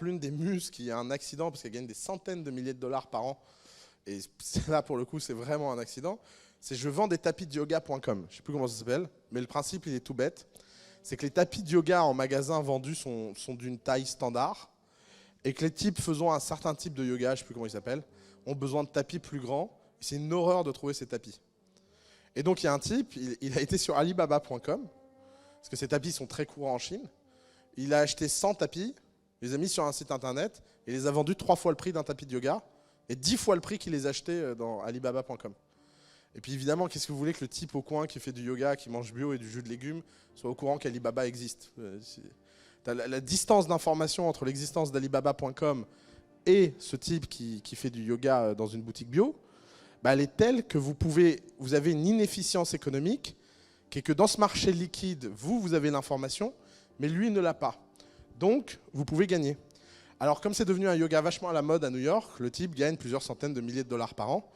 l'une des muses qui a un accident parce qu'elle gagne des centaines de milliers de dollars par an, et là pour le coup c'est vraiment un accident, c'est je vends des tapis de yoga.com. Je ne sais plus comment ça s'appelle, mais le principe il est tout bête. C'est que les tapis de yoga en magasin vendus sont d'une taille standard, et que les types faisant un certain type de yoga, je ne sais plus comment il s'appelle, ont besoin de tapis plus grands. C'est une horreur de trouver ces tapis. Et donc il y a un type, il a été sur Alibaba.com, parce que ces tapis sont très courants en Chine. Il a acheté 100 tapis, il les a mis sur un site internet, et les a vendus 3 fois le prix d'un tapis de yoga, et 10 fois le prix qu'il les achetait dans Alibaba.com. Et puis évidemment, qu'est-ce que vous voulez que le type au coin qui fait du yoga, qui mange bio et du jus de légumes, soit au courant qu'Alibaba existe. La distance d'information entre l'existence d'Alibaba.com et ce type qui fait du yoga dans une boutique bio, bah, elle est telle que vous avez une inefficience économique, qui est que dans ce marché liquide, vous avez l'information, mais lui ne l'a pas. Donc, vous pouvez gagner. Alors, comme c'est devenu un yoga vachement à la mode à New York, le type gagne plusieurs centaines de milliers de dollars par an.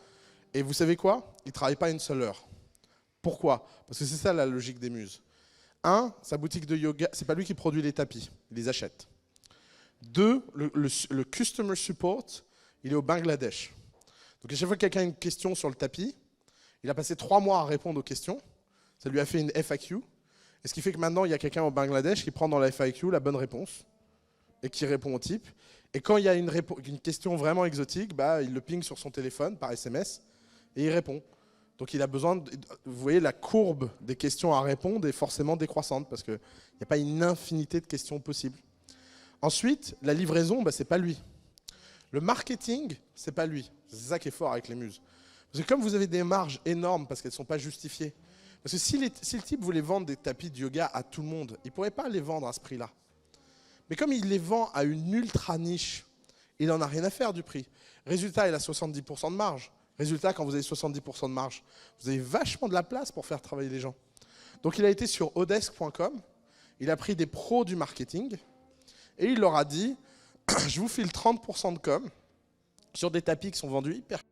Et vous savez quoi? Il ne travaille pas une seule heure. Pourquoi? Parce que c'est ça la logique des muses. 1, sa boutique de yoga, c'est pas lui qui produit les tapis, il les achète. 2, le customer support, il est au Bangladesh. Donc à chaque fois que quelqu'un a une question sur le tapis, il a passé 3 mois à répondre aux questions. Ça lui a fait une FAQ. Et ce qui fait que maintenant, il y a quelqu'un au Bangladesh qui prend dans la FAQ la bonne réponse et qui répond au type. Et quand il y a une question vraiment exotique, bah, il le ping sur son téléphone par SMS et il répond. Donc il a besoin, vous voyez, la courbe des questions à répondre est forcément décroissante parce qu'il n'y a pas une infinité de questions possibles. Ensuite, la livraison, bah, c'est pas lui. Le marketing, c'est pas lui. C'est ça qui est fort avec les muses. Parce que comme vous avez des marges énormes parce qu'elles ne sont pas justifiées, parce que si le type voulait vendre des tapis de yoga à tout le monde, il ne pourrait pas les vendre à ce prix-là. Mais comme il les vend à une ultra niche, il n'en a rien à faire du prix. Résultat, il a 70% de marge. Résultat, quand vous avez 70% de marge, vous avez vachement de la place pour faire travailler les gens. Donc il a été sur odesk.com, il a pris des pros du marketing et il leur a dit « Je vous file 30% de com sur des tapis qui sont vendus hyper cher. »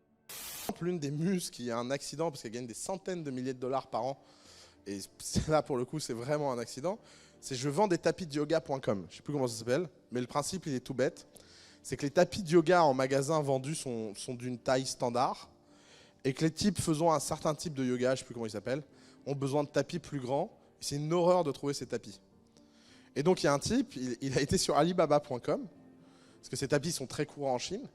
L'une des muses qui a un accident parce qu'elle gagne des centaines de milliers de dollars par an, et là pour le coup c'est vraiment un accident, c'est je vends des tapis de yoga.com. Je ne sais plus comment ça s'appelle, mais le principe il est tout bête. C'est que les tapis de yoga en magasin vendus sont d'une taille standard, et que les types faisant un certain type de yoga, je ne sais plus comment il s'appelle, ont besoin de tapis plus grands. C'est une horreur de trouver ces tapis. Et donc il y a un type, il a été sur Alibaba.com, parce que ces tapis sont très courants en Chine.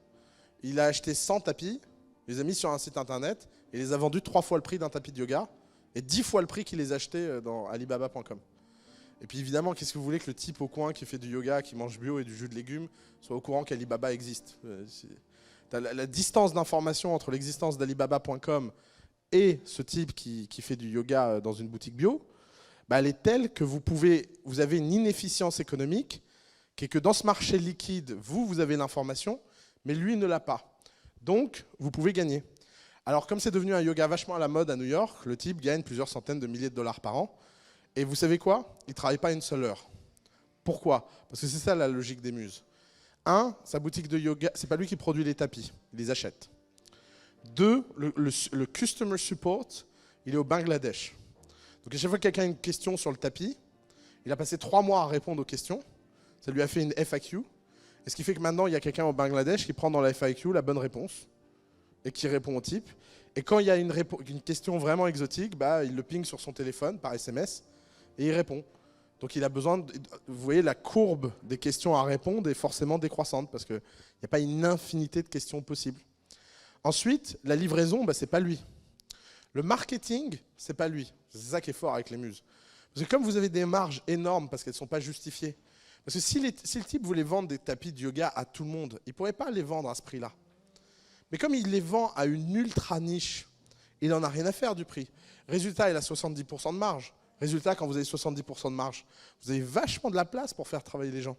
Il a acheté 100 tapis, il les a mis sur un site internet, et les a vendus 3 fois le prix d'un tapis de yoga, et 10 fois le prix qu'il les achetait dans Alibaba.com. Et puis évidemment, qu'est-ce que vous voulez que le type au coin qui fait du yoga, qui mange bio et du jus de légumes, soit au courant qu'Alibaba existe. La distance d'information entre l'existence d'Alibaba.com et ce type qui fait du yoga dans une boutique bio, bah, elle est telle que vous avez une inefficience économique, qui est que dans ce marché liquide, vous avez l'information, mais lui ne l'a pas. Donc, vous pouvez gagner. Alors, comme c'est devenu un yoga vachement à la mode à New York, le type gagne plusieurs centaines de milliers de dollars par an. Et vous savez quoi? Il ne travaille pas une seule heure. Pourquoi? Parce que c'est ça la logique des muses. 1, sa boutique de yoga, c'est pas lui qui produit les tapis, il les achète. 2, le customer support, il est au Bangladesh. Donc à chaque fois que quelqu'un a une question sur le tapis, il a passé 3 mois à répondre aux questions. Ça lui a fait une FAQ. Et ce qui fait que maintenant, il y a quelqu'un au Bangladesh qui prend dans la FAQ la bonne réponse et qui répond au type. Et quand il y a une question vraiment exotique, bah, il le ping sur son téléphone par SMS et il répond. Donc il a besoin, vous voyez, la courbe des questions à répondre est forcément décroissante parce qu'il n'y a pas une infinité de questions possibles. Ensuite, la livraison, bah, c'est pas lui. Le marketing, c'est pas lui. C'est ça qui est fort avec les muses. Parce que comme vous avez des marges énormes parce qu'elles ne sont pas justifiées, parce que si le type voulait vendre des tapis de yoga à tout le monde, il ne pourrait pas les vendre à ce prix-là. Mais comme il les vend à une ultra niche, il n'en a rien à faire du prix. Résultat, il a 70% de marge. Résultat, quand vous avez 70% de marge, vous avez vachement de la place pour faire travailler les gens.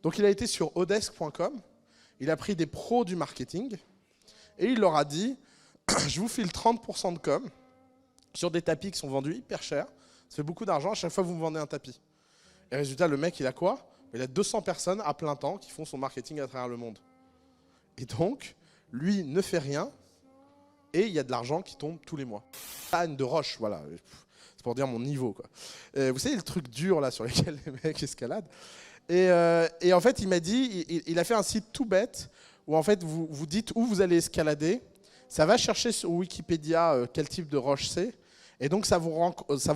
Donc il a été sur odesk.com, il a pris des pros du marketing et il leur a dit « Je vous file 30% de com sur des tapis qui sont vendus hyper cher. Ça fait beaucoup d'argent à chaque fois que vous me vendez un tapis. » Et résultat, le mec, il a quoi? Il a 200 personnes à plein temps qui font son marketing à travers le monde. Et donc, lui ne fait rien et il y a de l'argent qui tombe tous les mois. Panne de roche, voilà. C'est pour dire mon niveau, quoi. Vous savez, le truc dur là sur lequel les mecs escaladent. Et en fait, il m'a dit, il a fait un site tout bête où en fait vous dites où vous allez escalader. Ça va chercher sur Wikipédia quel type de roche c'est. Et donc ça vous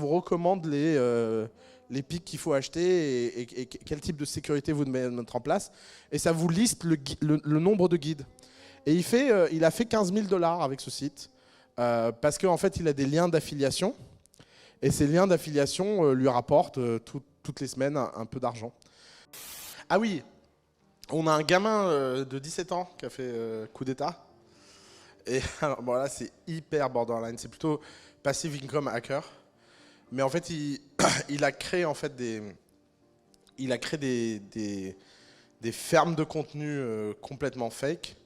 recommande les pics qu'il faut acheter et quel type de sécurité vous devez mettre en place. Et ça vous liste le nombre de guides. Et il a fait 15 000 $ avec ce site parce qu'en fait il a des liens d'affiliation. Et ces liens d'affiliation lui rapportent toutes les semaines un peu d'argent. Ah oui, on a un gamin de 17 ans qui a fait coup d'État. Et alors, bon, là, c'est hyper borderline. C'est plutôt passive income hacker. Mais en fait, il a créé en fait des fermes de contenu complètement fake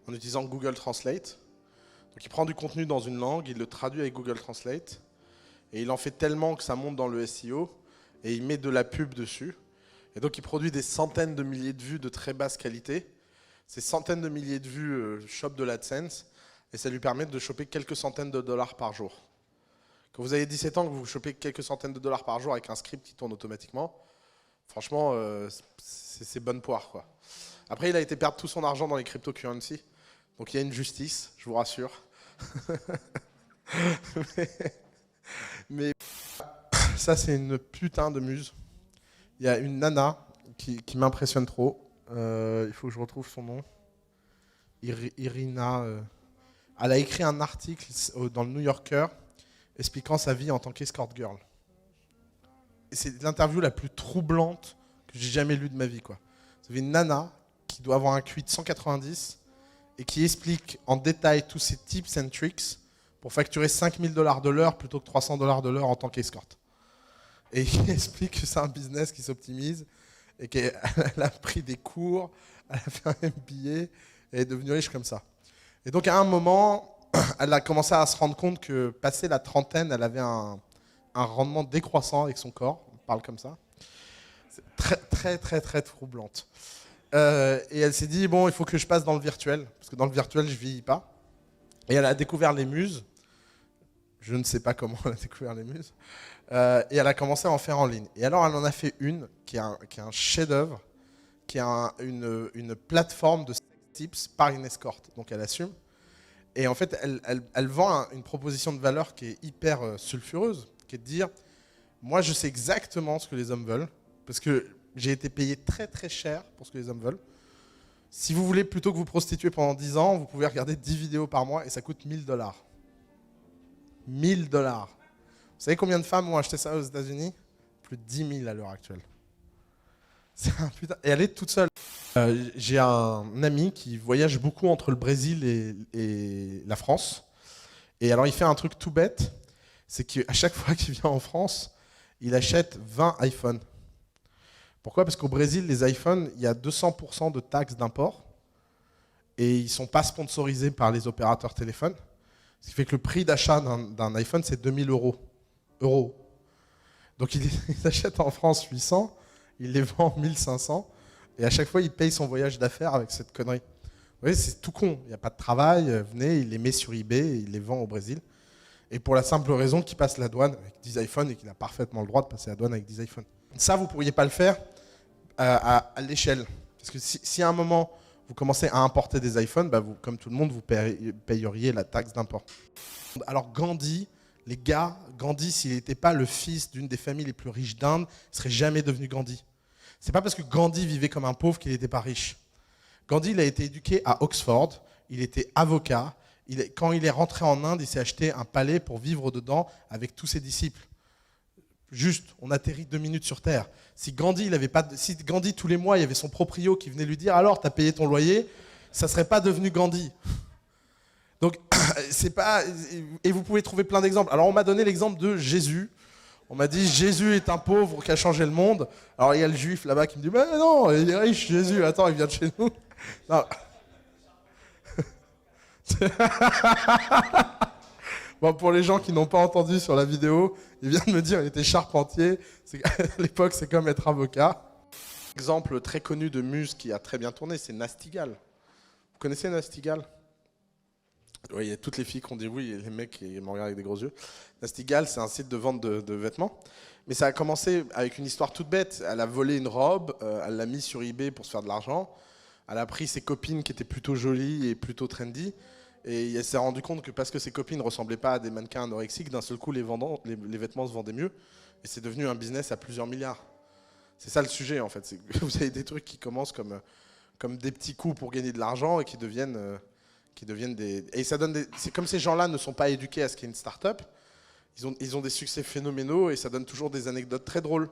en utilisant Google Translate. Donc, il prend du contenu dans une langue, il le traduit avec Google Translate. Et il en fait tellement que ça monte dans le SEO. Et il met de la pub dessus. Et donc, il produit des centaines de milliers de vues de très basse qualité. Ces centaines de milliers de vues chopent de l'AdSense. Et ça lui permet de choper quelques centaines de dollars par jour. Quand vous avez 17 ans, que vous chopez quelques centaines de dollars par jour avec un script qui tourne automatiquement, franchement, c'est bonne poire, quoi. Après, il a été perdre tout son argent dans les cryptocurrencies. Donc il y a une justice, je vous rassure. mais ça, c'est une putain de muse. Il y a une nana qui m'impressionne trop. Il faut que je retrouve son nom. Irina. Elle a écrit un article dans le New Yorker expliquant sa vie en tant qu'escort girl. C'est l'interview la plus troublante que j'ai jamais lue de ma vie, quoi. Vous avez une nana qui doit avoir un QI de 190 et qui explique en détail tous ses tips and tricks pour facturer 5 000 $ de l'heure plutôt que 300 $ de l'heure en tant qu'escorte. Et il explique que c'est un business qui s'optimise et qu'elle a pris des cours, elle a fait un MBA et est devenue riche comme ça. Et donc à un moment, elle a commencé à se rendre compte que passé la trentaine, elle avait un rendement décroissant avec son corps, on parle comme ça. C'est très très très très troublante. Et elle s'est dit, bon, il faut que je passe dans le virtuel, parce que dans le virtuel, je ne vieillis pas. Et elle a découvert les muses. Je ne sais pas comment elle a découvert les muses. Et elle a commencé à en faire en ligne. Et alors, elle en a fait une qui est un chef-d'œuvre, qui est une plateforme de sex tips par une escorte. Donc, elle assume. Et en fait, elle vend une proposition de valeur qui est hyper sulfureuse, qui est de dire, moi, je sais exactement ce que les hommes veulent, parce que j'ai été payé très très cher pour ce que les hommes veulent. Si vous voulez, plutôt que vous prostituer pendant 10 ans, vous pouvez regarder 10 vidéos par mois et ça coûte 1 000 $. 1 000 $. Vous savez combien de femmes ont acheté ça aux États-Unis? Plus de 10 000 à l'heure actuelle. C'est un putain. Et elle est toute seule. J'ai un ami qui voyage beaucoup entre le Brésil et la France. Et alors il fait un truc tout bête, c'est qu'à chaque fois qu'il vient en France, il achète 20 iPhones. Pourquoi? Parce qu'au Brésil, les iPhones, il y a 200% de taxes d'import et ils ne sont pas sponsorisés par les opérateurs téléphones. Ce qui fait que le prix d'achat d'un iPhone, c'est 2 000 euros. Donc il achète en France 800, il les vend 1 500 et à chaque fois, il paye son voyage d'affaires avec cette connerie. Vous voyez, c'est tout con. Il n'y a pas de travail. Venez, il les met sur eBay et il les vend au Brésil. Et pour la simple raison qu'il passe la douane avec 10 iPhones et qu'il a parfaitement le droit de passer la douane avec 10 iPhones. Ça, vous ne pourriez pas le faire à l'échelle. Parce que si à un moment, vous commencez à importer des iPhones, bah vous, comme tout le monde, vous payeriez la taxe d'import. Alors Gandhi, les gars, Gandhi, s'il n'était pas le fils d'une des familles les plus riches d'Inde, il ne serait jamais devenu Gandhi. C'est pas parce que Gandhi vivait comme un pauvre qu'il n'était pas riche. Gandhi, il a été éduqué à Oxford, il était avocat. Quand il est rentré en Inde, il s'est acheté un palais pour vivre dedans avec tous ses disciples. Juste, on atterrit 2 minutes sur Terre. Si Gandhi, tous les mois, il y avait son proprio qui venait lui dire « Alors, tu as payé ton loyer », ça ne serait pas devenu Gandhi. Donc, c'est pas... Et vous pouvez trouver plein d'exemples. Alors, on m'a donné l'exemple de Jésus. On m'a dit « Jésus est un pauvre qui a changé le monde ». Alors, il y a le juif là-bas qui me dit « Mais non, il est riche, Jésus. Attends, il vient de chez nous. » Non. Bon, pour les gens qui n'ont pas entendu sur la vidéo, il vient de me dire qu'il était charpentier. À l'époque, c'est comme être avocat. Exemple très connu de muse qui a très bien tourné, c'est Nastigal. Vous connaissez Nastigal? Oui, il y a toutes les filles qui ont dit oui et les mecs qui me regardent avec des gros yeux. Nastigal, c'est un site de vente de vêtements. Mais ça a commencé avec une histoire toute bête. Elle a volé une robe, elle l'a mise sur eBay pour se faire de l'argent. Elle a pris ses copines qui étaient plutôt jolies et plutôt trendy. Et elle s'est rendu compte que parce que ses copines ne ressemblaient pas à des mannequins anorexiques, d'un seul coup, les vêtements se vendaient mieux. Et c'est devenu un business à plusieurs milliards. C'est ça le sujet, en fait. Vous avez des trucs qui commencent comme des petits coups pour gagner de l'argent et qui deviennent des... Et ça donne c'est comme ces gens-là ne sont pas éduqués à ce qu'est une start-up. Ils ont des succès phénoménaux et ça donne toujours des anecdotes très drôles.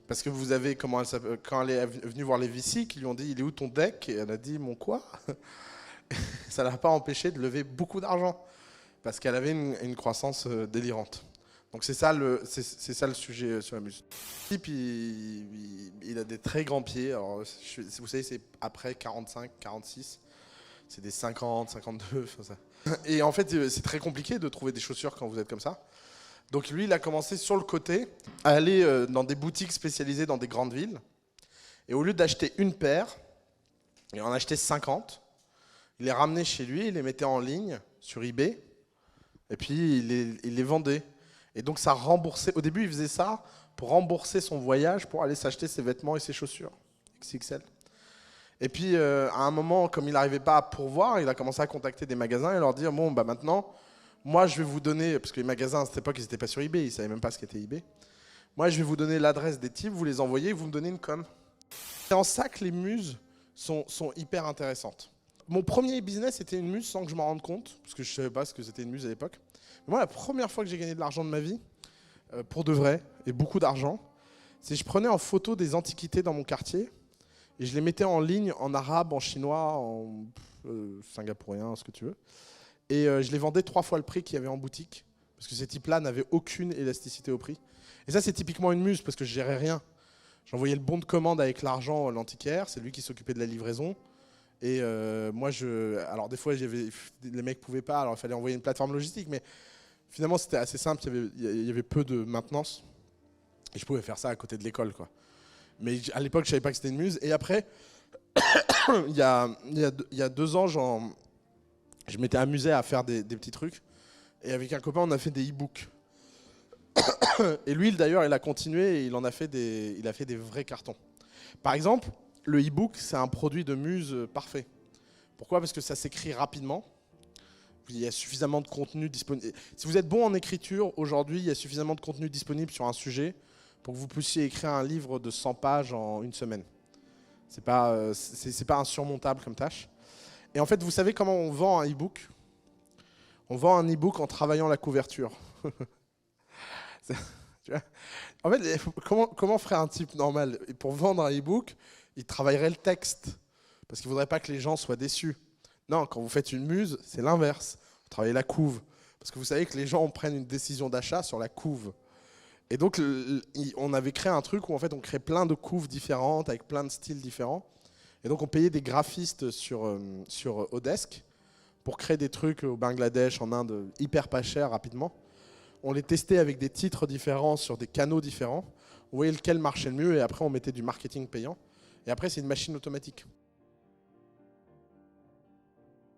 Parce que vous avez, quand elle est venue voir les VC, qui lui ont dit « Il est où ton deck ?» Et elle a dit « Mon quoi ?» Ça ne l'a pas empêché de lever beaucoup d'argent. Parce qu'elle avait une croissance délirante. Donc c'est ça le sujet sur la musique. Le type, il a des très grands pieds. Alors, vous savez, c'est après 45, 46. C'est des 50, 52. Ça. Et en fait, c'est très compliqué de trouver des chaussures quand vous êtes comme ça. Donc lui, il a commencé sur le côté à aller dans des boutiques spécialisées dans des grandes villes. Et au lieu d'acheter une paire, il en achetait 50. Il les ramenait chez lui, il les mettait en ligne sur eBay. Et puis il les vendait. Et donc ça remboursait. Au début, il faisait ça pour rembourser son voyage pour aller s'acheter ses vêtements et ses chaussures. XXL. Et puis à un moment, comme il n'arrivait pas à pourvoir, il a commencé à contacter des magasins et leur dire bon, bah maintenant, moi je vais vous donner, parce que les magasins à cette époque ils n'étaient pas sur eBay, ils ne savaient même pas ce qu'était eBay. Moi je vais vous donner l'adresse des types, vous les envoyez, vous me donnez une com. C'est en ça que les muses sont hyper intéressantes. Mon premier business était une muse sans que je m'en rende compte, parce que je ne savais pas ce que c'était une muse à l'époque. Moi, la première fois que j'ai gagné de l'argent de ma vie, pour de vrai, et beaucoup d'argent, c'est que je prenais en photo des antiquités dans mon quartier et je les mettais en ligne en arabe, en chinois, en singapourien, ce que tu veux. Et je les vendais 3 fois le prix qu'il y avait en boutique, parce que ces types-là n'avaient aucune élasticité au prix. Et ça, c'est typiquement une muse, parce que je gérais rien. J'envoyais le bon de commande avec l'argent, l'antiquaire, c'est lui qui s'occupait de la livraison. Et moi, alors des fois, les mecs ne pouvaient pas, alors il fallait envoyer une plateforme logistique, mais finalement, c'était assez simple, il y avait peu de maintenance. Et je pouvais faire ça à côté de l'école, quoi. Mais à l'époque, je ne savais pas que c'était une muse. Et après, il y a 2 ans, je m'étais amusé à faire des petits trucs. Et avec un copain, on a fait des e-books. Et lui, d'ailleurs, il a continué et il a fait des vrais cartons. Par exemple, le e-book, c'est un produit de muse parfait. Pourquoi? Parce que ça s'écrit rapidement. Il y a suffisamment de contenu disponible. Si vous êtes bon en écriture, aujourd'hui, il y a suffisamment de contenu disponible sur un sujet pour que vous puissiez écrire un livre de 100 pages en une semaine. C'est pas insurmontable comme tâche. Et en fait, vous savez comment on vend un e-book? On vend un e-book en travaillant la couverture. En fait, comment ferait un type normal? Et pour vendre un e-book, il travaillerait le texte. Parce qu'il ne voudrait pas que les gens soient déçus. Non, quand vous faites une muse, c'est l'inverse. Vous travaillez la couve. Parce que vous savez que les gens prennent une décision d'achat sur la couve. Et donc, on avait créé un truc où en fait, on crée plein de couves différentes, avec plein de styles différents. Et donc, on payait des graphistes sur Odesk pour créer des trucs au Bangladesh, en Inde, hyper pas cher, rapidement. On les testait avec des titres différents sur des canaux différents. On voyait lequel marchait le mieux et après, on mettait du marketing payant. Et après, c'est une machine automatique.